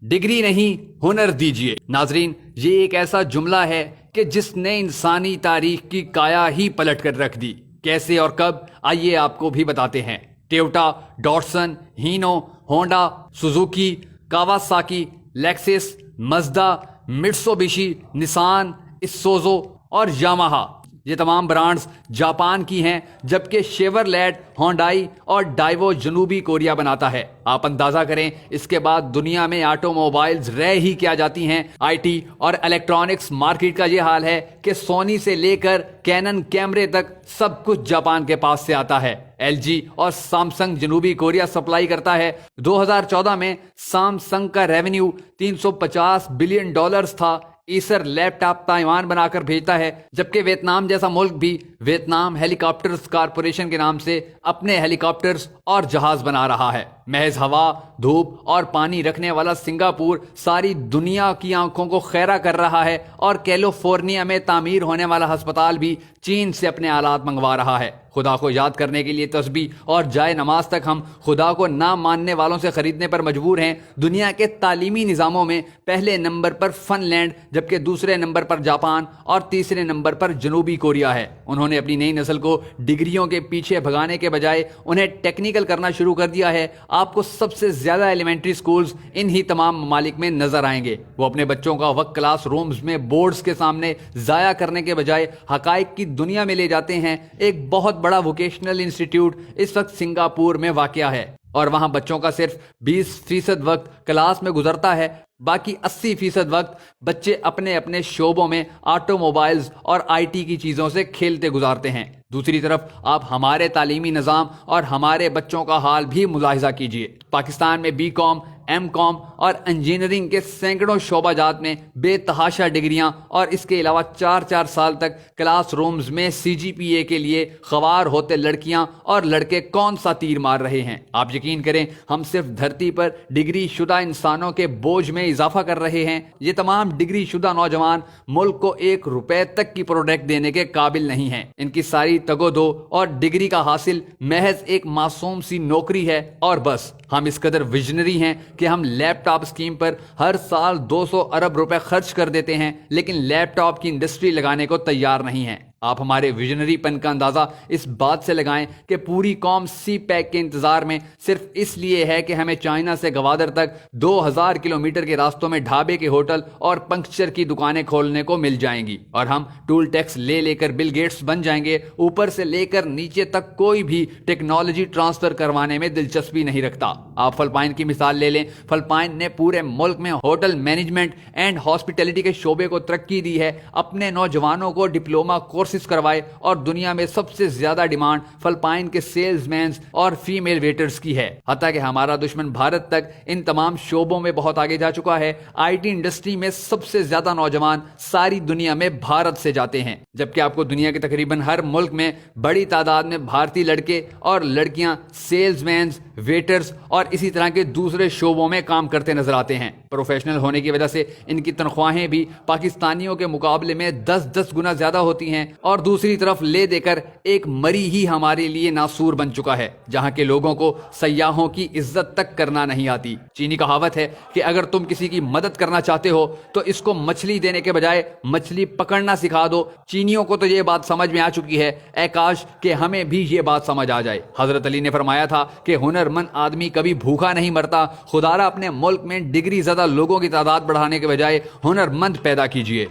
Degree نہیں ہنر دیجیے۔ ناظرین، یہ ایک ایسا جملہ ہے کہ جس نے انسانی تاریخ کی کایا ہی پلٹ کر رکھ دی۔ کیسے اور کب، آئیے آپ کو بھی بتاتے ہیں۔ Toyota, Datsun, Hino, Honda, Suzuki, Kawasaki, Lexus, Mazda, Mitsubishi, Nissan, Isuzu اور یاماہا، یہ تمام برانڈز جاپان کی ہیں، جبکہ شیورلیٹ، ہونڈائی اور ڈائیوو جنوبی کوریا بناتا ہے۔ آپ اندازہ کریں اس کے بعد دنیا میں آٹو موبائلز رہ ہی کیا جاتی ہیں۔ آئی ٹی اور الیکٹرانکس مارکیٹ کا یہ حال ہے کہ سونی سے لے کر کینن کیمرے تک سب کچھ جاپان کے پاس سے آتا ہے۔ ایل جی اور سامسنگ جنوبی کوریا سپلائی کرتا ہے۔ 2014 میں سامسنگ کا ریونیو $350 بلین تھا۔ ایسر لیپ ٹاپ تائیوان بنا کر بھیجتا ہے، جبکہ ویتنام جیسا ملک بھی ویتنام ہیلی کاپٹرز کارپوریشن کے نام سے اپنے ہیلی کاپٹرز اور جہاز بنا رہا ہے۔ محض ہوا، دھوپ اور پانی رکھنے والا سنگاپور ساری دنیا کی آنکھوں کو خیرہ کر رہا ہے، اور کیلیفورنیا میں تعمیر ہونے والا ہسپتال بھی چین سے اپنے آلات منگوا رہا ہے۔ خدا کو یاد کرنے کے لیے تسبیح اور جائے نماز تک ہم خدا کو نہ ماننے والوں سے خریدنے پر مجبور ہیں۔ دنیا کے تعلیمی نظاموں میں پہلے نمبر پر فن لینڈ، جبکہ دوسرے نمبر پر جاپان اور تیسرے نمبر پر جنوبی کوریا ہے۔ انہوں نے اپنی نئی نسل کو ڈگریوں کے پیچھے بھگانے کے بجائے انہیں ٹیکنیکل کرنا شروع کر دیا ہے۔ آپ کو سب سے زیادہ ایلیمنٹری سکولز انہی تمام ممالک میں نظر آئیں گے۔ وہ اپنے بچوں کا وقت کلاس رومز میں بورڈز کے سامنے ضائع کرنے کے بجائے حقائق کی دنیا میں لے جاتے ہیں۔ ایک بہت بڑا ووکیشنل انسٹیٹیوٹ اس وقت سنگاپور میں واقع ہے، اور وہاں بچوں کا صرف 20% وقت کلاس میں گزرتا ہے۔ باقی 80% وقت بچے اپنے اپنے شعبوں میں آٹو موبائلز اور آئی ٹی کی چیزوں سے کھیلتے گزارتے ہیں۔ دوسری طرف آپ ہمارے تعلیمی نظام اور ہمارے بچوں کا حال بھی ملاحظہ کیجیے۔ پاکستان میں بی کام، ایم کام اور انجینئرنگ کے سینکڑوں شعبہ جات میں بے تحاشا ڈگریاں، اور اس کے علاوہ 4 سال تک کلاس رومز میں CGPA کے لیے خوار ہوتے لڑکیاں اور لڑکے کون سا تیر مار رہے ہیں۔ آپ یقین کریں، ہم صرف دھرتی پر ڈگری شدہ انسانوں کے بوجھ میں اضافہ کر رہے ہیں۔ یہ تمام ڈگری شدہ نوجوان ملک کو $1 تک کی پروڈکٹ دینے کے قابل نہیں ہیں۔ ان کی ساری تگو دو اور ڈگری کا حاصل محض ایک معصوم سی نوکری ہے، اور بس۔ ہم اس قدر ویژنری ہیں کہ ہم لیپ ٹاپ اسکیم پر ہر سال $200 ارب خرچ کر دیتے ہیں، لیکن لیپ ٹاپ کی انڈسٹری لگانے کو تیار نہیں ہیں۔ آپ ہمارے ویژنری پن کا اندازہ اس بات سے لگائیں کہ پوری قوم سی پیک کے انتظار میں صرف اس لیے ہے کہ ہمیں چائنا سے گوادر تک 2000 کلومیٹر کے راستوں میں ڈھابے کے ہوٹل اور پنکچر کی دکانیں کھولنے کو مل جائیں گی، اور ہم ٹول ٹیکس لے کر بل گیٹس بن جائیں گے۔ اوپر سے لے کر نیچے تک کوئی بھی ٹیکنالوجی ٹرانسفر کروانے میں دلچسپی نہیں رکھتا۔ آپ فلپائن کی مثال لے لیں۔ فلپائن نے پورے ملک میں ہوٹل مینجمنٹ اینڈ ہاسپٹیلٹی کے شعبے کو ترقی دی ہے، اپنے نوجوانوں کو ڈپلوما کورسز کروائے، اور دنیا میں سب سے زیادہ ڈیمانڈ فلپائن کے سیلز مینز اور فیمیل ویٹرز کی ہے۔ حتیٰ کہ ہمارا دشمن بھارت تک ان تمام شعبوں میں بہت آگے جا چکا ہے۔ آئی ٹی انڈسٹری میں سب سے زیادہ نوجوان ساری دنیا میں بھارت سے جاتے ہیں، جبکہ آپ کو دنیا کے تقریباً ہر ملک میں بڑی تعداد میں بھارتی لڑکے اور لڑکیاں سیلز مینز، ویٹرز اور اسی طرح کے دوسرے شعبوں میں کام کرتے نظر آتے ہیں۔ پروفیشنل ہونے کی وجہ سے ان کی تنخواہیں بھی پاکستانیوں کے مقابلے میں 10 گنا زیادہ ہوتی ہیں، اور دوسری طرف لے دے کر ایک مری ہی ہمارے لیے ناسور بن چکا ہے، جہاں کے لوگوں کو سیاحوں کی عزت تک کرنا نہیں آتی۔ چینی کہاوت ہے کہ اگر تم کسی کی مدد کرنا چاہتے ہو تو اس کو مچھلی دینے کے بجائے مچھلی پکڑنا سکھا دو۔ چینیوں کو تو یہ بات سمجھ میں آ چکی ہے، اے کاش کہ ہمیں بھی یہ بات سمجھ آ جائے۔ حضرت علی نے فرمایا تھا کہ ہنرمند آدمی کبھی بھوکا نہیں مرتا۔ خدا را اپنے ملک میں ڈگری زدہ لوگوں کی تعداد بڑھانے کے بجائے ہنرمند پیدا کیجیے۔